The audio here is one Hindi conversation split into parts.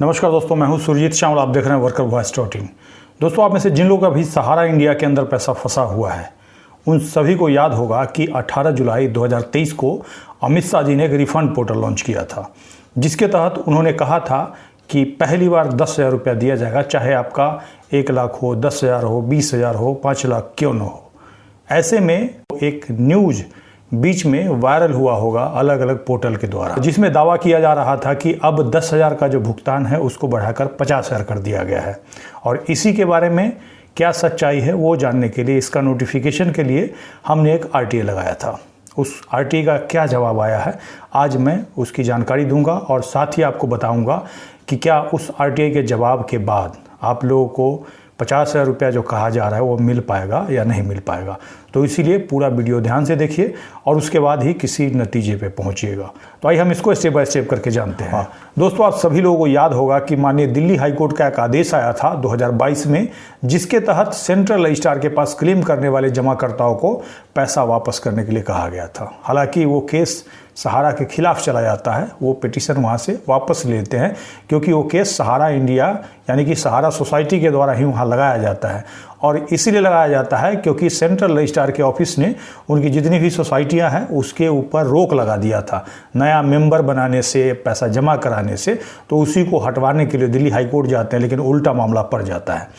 नमस्कार दोस्तों, मैं हूं सुरजीत श्यामल। आप देख रहे हैं वर्कर वॉइस .in। दोस्तों, आप में से जिन लोगों का भी सहारा इंडिया के अंदर पैसा फंसा हुआ है, उन सभी को याद होगा कि 18 जुलाई 2023 को अमित शाह जी ने एक रिफंड पोर्टल लॉन्च किया था, जिसके तहत उन्होंने कहा था कि पहली बार 10,000 रुपया दिया जाएगा, चाहे आपका 1 लाख हो, 10,000 हो, 20,000 हो, 5 लाख क्यों न हो। ऐसे में एक न्यूज़ बीच में वायरल हुआ होगा अलग अलग पोर्टल के द्वारा, जिसमें दावा किया जा रहा था कि अब 10,000 का जो भुगतान है उसको बढ़ाकर 50,000 कर दिया गया है। और इसी के बारे में क्या सच्चाई है वो जानने के लिए, इसका नोटिफिकेशन के लिए हमने एक RTA लगाया था। उस RTA का क्या जवाब आया है, आज मैं उसकी जानकारी दूंगा और साथ ही आपको बताऊंगा कि क्या उस RTA के जवाब के बाद आप लोगों को 50,000 रुपया जो कहा जा रहा है वो मिल पाएगा या नहीं मिल पाएगा। तो इसीलिए पूरा वीडियो ध्यान से देखिए और उसके बाद ही किसी नतीजे पे पहुंचिएगा। तो आइए हम इसको स्टेप बाय स्टेप करके जानते हैं। दोस्तों, आप सभी लोगों को याद होगा कि माननीय दिल्ली हाई कोर्ट का एक आदेश आया था 2022 में, जिसके तहत सेंट्रल रजिस्ट्रार के पास क्लेम करने वाले जमाकर्ताओं को पैसा वापस करने के लिए कहा गया था। हालांकि वो केस सहारा के खिलाफ चला जाता है, वो पिटीशन वहाँ से वापस लेते हैं, क्योंकि वो केस सहारा इंडिया यानी कि सहारा सोसाइटी के द्वारा ही वहाँ लगाया जाता है। और इसीलिए लगाया जाता है क्योंकि सेंट्रल रजिस्ट्रार के ऑफिस ने उनकी जितनी भी सोसाइटियां हैं उसके ऊपर रोक लगा दिया था नया मेंबर बनाने से, पैसा जमा कराने से। तो उसी को हटवाने के लिए दिल्ली हाई कोर्ट जाते हैं, लेकिन उल्टा मामला पड़ जाता है।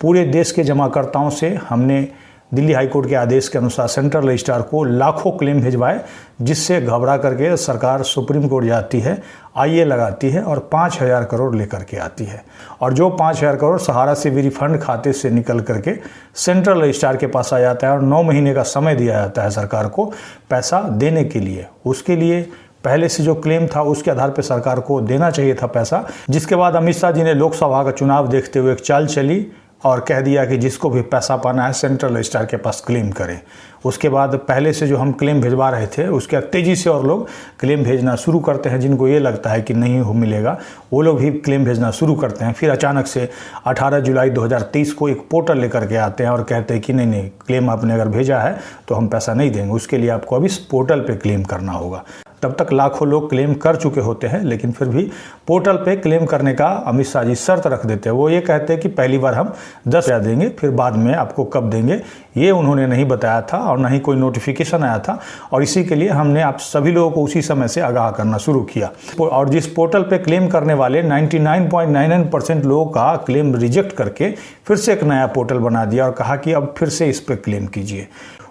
पूरे देश के जमाकर्ताओं से हमने दिल्ली हाई कोर्ट के आदेश के अनुसार सेंट्रल रजिस्ट्रार को लाखों क्लेम भिजवाए, जिससे घबरा करके सरकार सुप्रीम कोर्ट जाती है, IA लगाती है और 5,000 करोड़ लेकर के आती है। और जो 5,000 करोड़ सहारा से भी रिफंड खाते से निकल करके सेंट्रल रजिस्ट्रार के पास आ जाता है और 9 महीने का समय दिया जाता है सरकार को पैसा देने के लिए। उसके लिए पहले से जो क्लेम था उसके आधार पर सरकार को देना चाहिए था पैसा। जिसके बाद अमित शाह जी ने लोकसभा का चुनाव देखते हुए एक चाल चली और कह दिया कि जिसको भी पैसा पाना है सेंट्रल रजिस्ट्रार के पास क्लेम करें। उसके बाद पहले से जो हम क्लेम भिजवा रहे थे उसके तेज़ी से और लोग क्लेम भेजना शुरू करते हैं। जिनको ये लगता है कि नहीं हो मिलेगा, वो लोग भी क्लेम भेजना शुरू करते हैं। फिर अचानक से 18 जुलाई 2023 को एक पोर्टल लेकर के आते हैं और कहते हैं कि नहीं, क्लेम आपने अगर भेजा है तो हम पैसा नहीं देंगे, उसके लिए आपको अभी इस पोर्टल पर क्लेम करना होगा। तब तक लाखों लोग क्लेम कर चुके होते हैं, लेकिन फिर भी पोर्टल पे क्लेम करने का अमित शाह जी शर्त रख देते हैं। वो ये कहते हैं कि पहली बार हम 10,000 देंगे, फिर बाद में आपको कब देंगे ये उन्होंने नहीं बताया था और ना ही कोई नोटिफिकेशन आया था। और इसी के लिए हमने आप सभी लोगों को उसी समय से आगाह करना शुरू किया। और जिस पोर्टल पे क्लेम करने वाले 99.99% लोगों का क्लेम रिजेक्ट करके फिर से एक नया पोर्टल बना दिया और कहा कि अब फिर से इस पर क्लेम कीजिए।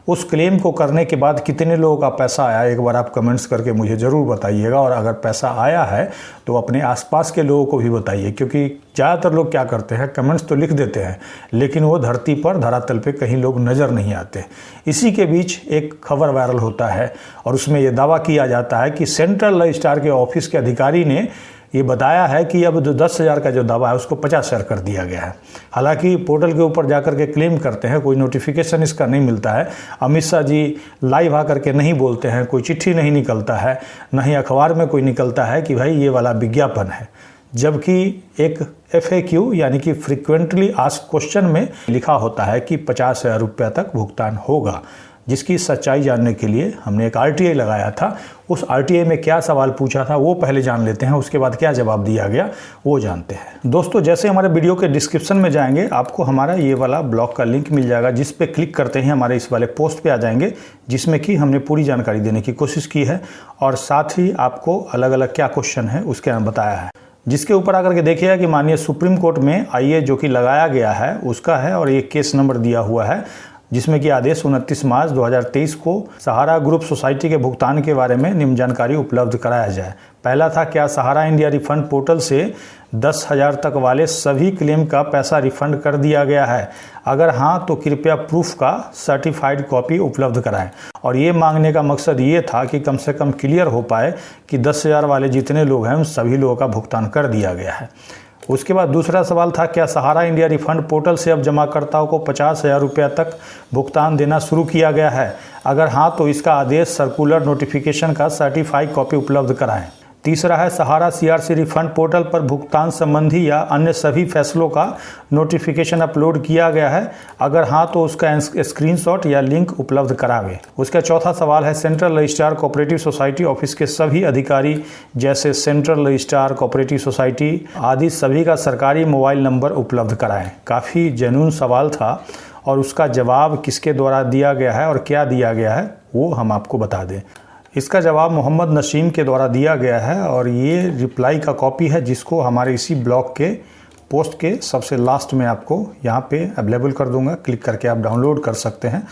उस क्लेम को करने के बाद कितने लोगों का पैसा आया, एक बार आप कमेंट्स करके मुझे ज़रूर बताइएगा। और अगर पैसा आया है तो अपने आसपास के लोगों को भी बताइए, क्योंकि ज़्यादातर लोग क्या करते हैं, कमेंट्स तो लिख देते हैं लेकिन वो धरती पर धरातल पे कहीं लोग नज़र नहीं आते। इसी के बीच एक खबर वायरल होता है और उसमें ये दावा किया जाता है कि सेंट्रल रजिस्ट्रार के ऑफिस के अधिकारी ने ये बताया है कि अब जो 10,000 का जो दावा है उसको 50,000 कर दिया गया है। हालांकि पोर्टल के ऊपर जाकर के क्लेम करते हैं, कोई नोटिफिकेशन इसका नहीं मिलता है। अमित शाह जी लाइव आकर के नहीं बोलते हैं, कोई चिट्ठी नहीं निकलता है, न ही अखबार में कोई निकलता है कि भाई ये वाला विज्ञापन है। जबकि एक FAQ यानी कि फ्रीक्वेंटली आस्क्ड क्वेश्चन में लिखा होता है कि 50,000 रुपया तक भुगतान होगा, जिसकी सच्चाई जानने के लिए हमने एक RTA लगाया था। उस RTA में क्या सवाल पूछा था वो पहले जान लेते हैं, उसके बाद क्या जवाब दिया गया वो जानते हैं। दोस्तों, जैसे हमारे वीडियो के डिस्क्रिप्शन में जाएंगे आपको हमारा ये वाला ब्लॉग का लिंक मिल जाएगा, जिस पे क्लिक करते ही हमारे इस वाले पोस्ट पे आ जाएंगे, जिसमें कि हमने पूरी जानकारी देने की कोशिश की है और साथ ही आपको अलग अलग क्या क्वेश्चन है उसके नाम बताया है। जिसके ऊपर आकर के देखिएगा कि माननीय सुप्रीम कोर्ट में IA जो कि लगाया गया है उसका है और ये केस नंबर दिया हुआ है, जिसमें कि आदेश 29 मार्च 2023 को सहारा ग्रुप सोसाइटी के भुगतान के बारे में निम्न जानकारी उपलब्ध कराया जाए। पहला था, क्या सहारा इंडिया रिफंड पोर्टल से 10,000 तक वाले सभी क्लेम का पैसा रिफंड कर दिया गया है? अगर हाँ तो कृपया प्रूफ का सर्टिफाइड कॉपी उपलब्ध कराएं। और ये मांगने का मकसद ये था कि कम से कम क्लियर हो पाए कि 10,000 वाले जितने लोग हैं उन सभी लोगों का भुगतान कर दिया गया है। उसके बाद दूसरा सवाल था, क्या सहारा इंडिया रिफंड पोर्टल से अब जमाकर्ताओं को 50,000 रुपया तक भुगतान देना शुरू किया गया है? अगर हाँ तो इसका आदेश, सर्कुलर, नोटिफिकेशन का सर्टिफाइड कॉपी उपलब्ध कराएं। तीसरा है सहारा सीआरसी रिफंड पोर्टल पर भुगतान संबंधी या अन्य सभी फैसलों का नोटिफिकेशन अपलोड किया गया है, अगर हाँ तो उसका स्क्रीनशॉट या लिंक उपलब्ध करावे। उसका चौथा सवाल है central registrar cooperative society office के सभी अधिकारी जैसे सेंट्रल रजिस्ट्रार कोऑपरेटिव सोसाइटी आदि सभी का सरकारी मोबाइल नंबर उपलब्ध कराएं। काफ़ी जेन्युइन सवाल था और उसका जवाब किसके द्वारा दिया गया है और क्या दिया गया है वो हम आपको बता दें। इसका जवाब मोहम्मद नसीम के द्वारा दिया गया है और ये रिप्लाई का कॉपी है जिसको हमारे इसी ब्लॉग के पोस्ट के सबसे लास्ट में आपको यहाँ पे अवेलेबल कर दूंगा, क्लिक करके आप डाउनलोड कर सकते हैं,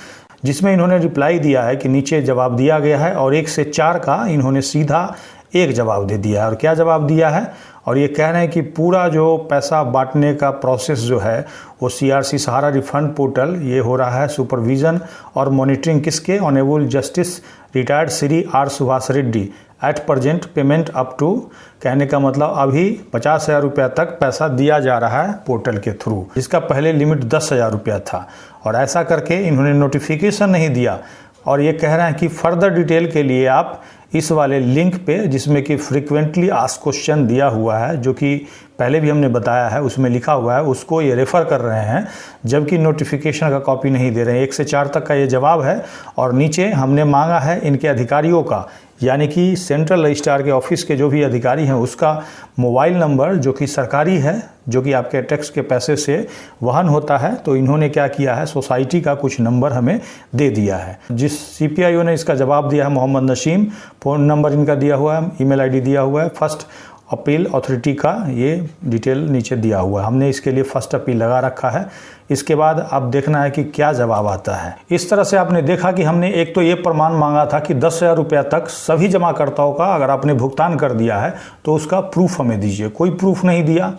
जिसमें इन्होंने रिप्लाई दिया है कि नीचे जवाब दिया गया है और 1 से 4 का इन्होंने सीधा एक जवाब दे दिया है। और क्या जवाब दिया है, और ये कह रहे हैं कि पूरा जो पैसा बांटने का प्रोसेस जो है वो सीआरसी सहारा रिफंड पोर्टल ये हो रहा है सुपरविज़न और मॉनिटरिंग किसके, honourable justice retired Shri R Subhash Reddy at present payment up to, कहने का मतलब अभी 50,000 रुपया तक पैसा दिया जा रहा है पोर्टल के थ्रू, जिसका पहले लिमिट 10,000 रुपया था। और ऐसा करके इन्होंने नोटिफिकेशन नहीं दिया और ये कह रहे हैं कि फर्दर डिटेल के लिए आप इस वाले लिंक पे जिसमें कि फ्रीक्वेंटली आस्क्ड क्वेश्चन दिया हुआ है, जो कि पहले भी हमने बताया है, उसमें लिखा हुआ है, उसको ये रेफ़र कर रहे हैं, जबकि नोटिफिकेशन का कॉपी नहीं दे रहे हैं। 1 से 4 तक का ये जवाब है और नीचे हमने मांगा है इनके अधिकारियों का, यानी कि सेंट्रल रजिस्ट्रार के ऑफिस के जो भी अधिकारी हैं उसका मोबाइल नंबर जो कि सरकारी है, जो कि आपके टैक्स के पैसे से वहन होता है। तो इन्होंने क्या किया है, सोसाइटी का कुछ नंबर हमें दे दिया है। जिस सीपीआईओ ने इसका जवाब दिया है मोहम्मद नसीम, फ़ोन नंबर इनका दिया हुआ है, ईमेल आईडी दिया हुआ है, फर्स्ट अपील अथॉरिटी का ये डिटेल नीचे दिया हुआ है। हमने इसके लिए फर्स्ट अपील लगा रखा है। इसके बाद अब देखना है कि क्या जवाब आता है। इस तरह से आपने देखा कि हमने एक तो ये प्रमाण मांगा था कि 10,000 रुपया तक सभी जमाकर्ताओं का अगर आपने भुगतान कर दिया है तो उसका प्रूफ हमें दीजिए। कोई प्रूफ नहीं दिया।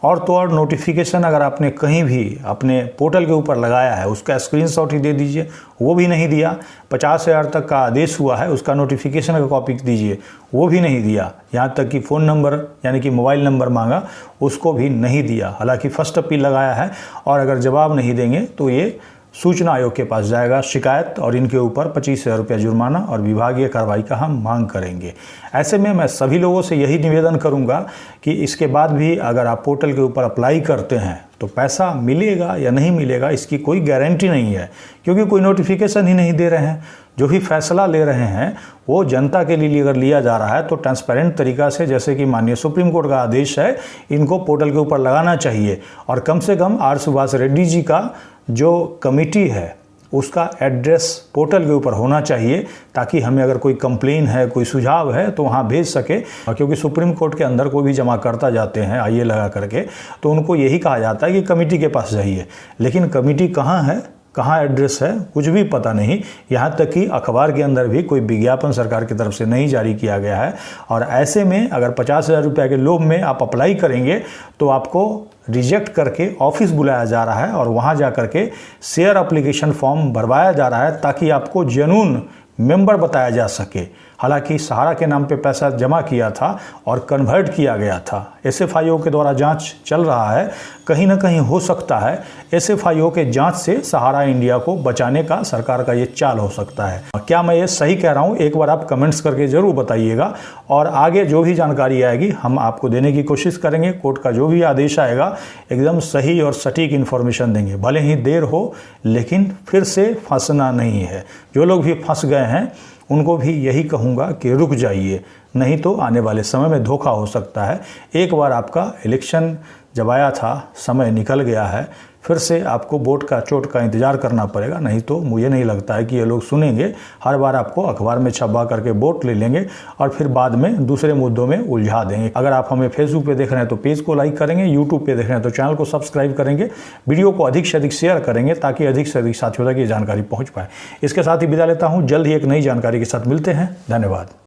और तो और नोटिफिकेशन अगर आपने कहीं भी अपने पोर्टल के ऊपर लगाया है उसका स्क्रीनशॉट ही दे दीजिए, वो भी नहीं दिया। 50,000 तक का आदेश हुआ है उसका नोटिफिकेशन का कॉपी दीजिए, वो भी नहीं दिया। यहाँ तक कि फ़ोन नंबर यानी कि मोबाइल नंबर मांगा, उसको भी नहीं दिया। हालांकि फर्स्ट अपील लगाया है और अगर जवाब नहीं देंगे तो ये सूचना आयोग के पास जाएगा शिकायत और इनके ऊपर 25,000 रुपया जुर्माना और विभागीय कार्रवाई का हम मांग करेंगे। ऐसे में मैं सभी लोगों से यही निवेदन करूंगा कि इसके बाद भी अगर आप पोर्टल के ऊपर अप्लाई करते हैं तो पैसा मिलेगा या नहीं मिलेगा इसकी कोई गारंटी नहीं है, क्योंकि कोई नोटिफिकेशन ही नहीं दे रहे हैं। जो भी फैसला ले रहे हैं वो जनता के लिए अगर लिया जा रहा है तो ट्रांसपेरेंट तरीका से, जैसे कि माननीय सुप्रीम कोर्ट का आदेश है, इनको पोर्टल के ऊपर लगाना चाहिए। और कम से कम आर सुभाष रेड्डी जी का जो कमेटी है उसका एड्रेस पोर्टल के ऊपर होना चाहिए, ताकि हमें अगर कोई कंप्लेन है, कोई सुझाव है तो वहाँ भेज सके। और क्योंकि सुप्रीम कोर्ट के अंदर कोई भी जमा करता जाते हैं आईए लगा करके, तो उनको यही कहा जाता है कि कमेटी के पास जाइए, लेकिन कमेटी कहाँ है, कहाँ एड्रेस है, कुछ भी पता नहीं। यहाँ तक कि अखबार के अंदर भी कोई विज्ञापन सरकार की तरफ से नहीं जारी किया गया है। और ऐसे में अगर 50,000 रुपये के लोभ में आप अप्लाई करेंगे तो आपको रिजेक्ट करके ऑफिस बुलाया जा रहा है और वहाँ जा करके शेयर एप्लीकेशन फॉर्म भरवाया जा रहा है, ताकि आपको जेन्युइन मेंबर बताया जा सके। हालांकि सहारा के नाम पे पैसा जमा किया था और कन्वर्ट किया गया था। एसएफआईओ के द्वारा जांच चल रहा है, कहीं ना कहीं हो सकता है एसएफआईओ के जांच से सहारा इंडिया को बचाने का सरकार का ये चाल हो सकता है। क्या मैं ये सही कह रहा हूँ, एक बार आप कमेंट्स करके ज़रूर बताइएगा और आगे जो भी जानकारी आएगी हम आपको देने की कोशिश करेंगे। कोर्ट का जो भी आदेश आएगा एकदम सही और सटीक इन्फॉर्मेशन देंगे। भले ही देर हो, लेकिन फिर से फंसना नहीं है। जो लोग भी फंस गए हैं उनको भी यही कहूँगा कि रुक जाइए, नहीं तो आने वाले समय में धोखा हो सकता है। एक बार आपका इलेक्शन जब आया था, समय निकल गया है, फिर से आपको वोट का चोट का इंतज़ार करना पड़ेगा। नहीं तो मुझे नहीं लगता है कि ये लोग सुनेंगे। हर बार आपको अखबार में छपवा करके वोट ले लेंगे और फिर बाद में दूसरे मुद्दों में उलझा देंगे। अगर आप हमें फेसबुक पे देख रहे हैं तो पेज को लाइक करेंगे, यूट्यूब पे देख रहे हैं तो चैनल को सब्सक्राइब करेंगे, वीडियो को अधिक से अधिक शेयर करेंगे ताकि अधिक से अधिक साथियों तक ये जानकारी पहुँच पाए। इसके साथ ही विदा लेता हूँ। जल्द ही एक नई जानकारी के साथ मिलते हैं। धन्यवाद।